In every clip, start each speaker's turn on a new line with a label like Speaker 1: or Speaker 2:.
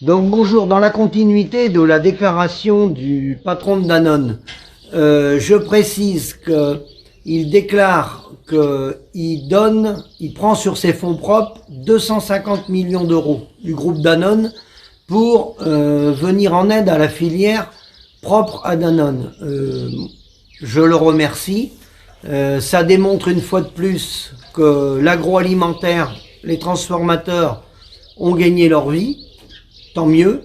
Speaker 1: Donc bonjour, dans la continuité de la déclaration du patron de Danone, je précise qu'il déclare qu'il prend sur ses fonds propres 250 millions d'euros du groupe Danone pour venir en aide à la filière propre à Danone. Je le remercie. Ça démontre une fois de plus que l'agroalimentaire, les transformateurs ont gagné leur vie. Tant mieux.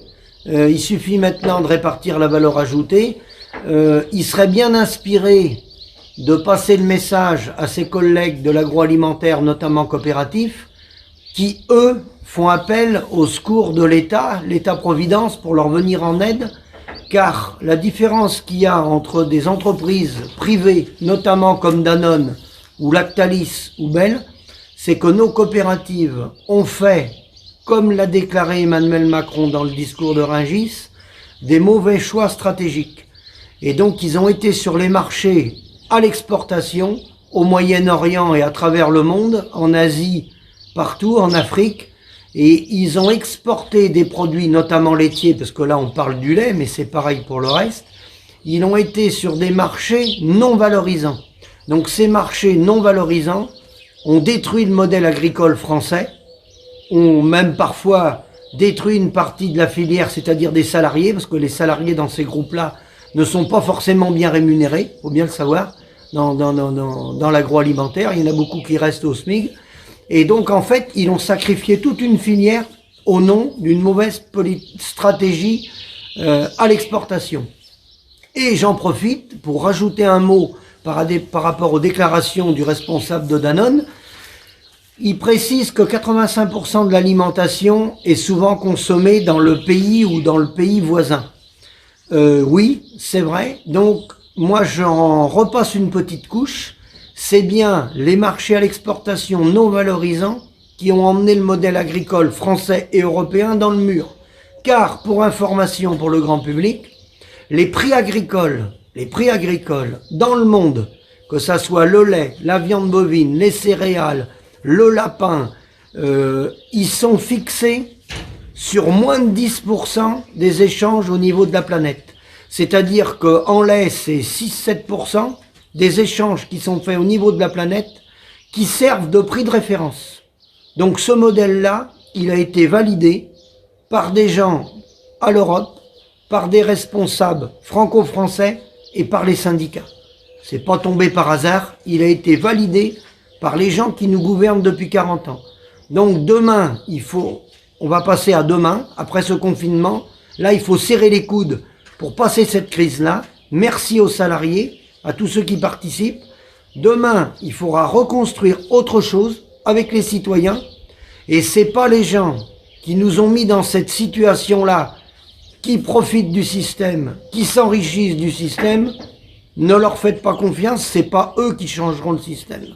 Speaker 1: Il suffit maintenant de répartir la valeur ajoutée. Il serait bien inspiré de passer le message à ses collègues de l'agroalimentaire, notamment coopératif, qui, eux, font appel au secours de l'État, l'État-providence, pour leur venir en aide, car la différence qu'il y a entre des entreprises privées, notamment comme Danone, ou Lactalis, ou Bell, c'est que nos coopératives ont fait, comme l'a déclaré Emmanuel Macron dans le discours de Rungis, des mauvais choix stratégiques. Et donc ils ont été sur les marchés à l'exportation, au Moyen-Orient et à travers le monde, en Asie, partout, en Afrique, et ils ont exporté des produits, notamment laitiers, parce que là on parle du lait, mais c'est pareil pour le reste. Ils ont été sur des marchés non valorisants. Donc ces marchés non valorisants ont détruit le modèle agricole français, ont même parfois détruit une partie de la filière, c'est-à-dire des salariés, parce que les salariés dans ces groupes-là ne sont pas forcément bien rémunérés, faut bien le savoir, dans l'agroalimentaire, il y en a beaucoup qui restent au SMIC. Et donc en fait, ils ont sacrifié toute une filière au nom d'une mauvaise stratégie à l'exportation. Et j'en profite pour rajouter un mot par rapport aux déclarations du responsable de Danone. Il précise que 85% de l'alimentation est souvent consommée dans le pays ou dans le pays voisin. Oui, c'est vrai. Donc, moi, j'en repasse une petite couche. C'est bien les marchés à l'exportation non valorisants qui ont emmené le modèle agricole français et européen dans le mur. Car, pour information pour le grand public, les prix agricoles dans le monde, que ça soit le lait, la viande bovine, les céréales, le lapin, ils sont fixés sur moins de 10% des échanges au niveau de la planète. C'est-à-dire qu'en lait, c'est 6-7% des échanges qui sont faits au niveau de la planète qui servent de prix de référence. Donc ce modèle-là, il a été validé par des gens à l'Europe, par des responsables franco-français et par les syndicats. C'est pas tombé par hasard, il a été validé par les gens qui nous gouvernent depuis 40 ans. Donc demain, on va passer à demain, après ce confinement. Là, il faut serrer les coudes pour passer cette crise-là. Merci aux salariés, à tous ceux qui participent. Demain, il faudra reconstruire autre chose avec les citoyens. Et c'est pas les gens qui nous ont mis dans cette situation-là, qui profitent du système, qui s'enrichissent du système. Ne leur faites pas confiance, c'est pas eux qui changeront le système.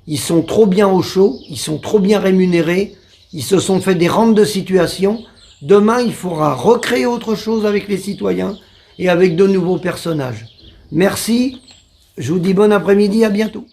Speaker 1: Ils sont trop bien au chaud, ils sont trop bien rémunérés, ils se sont fait des rentes de situation. Demain, il faudra recréer autre chose avec les citoyens et avec de nouveaux personnages. Merci, je vous dis bon après-midi, à bientôt.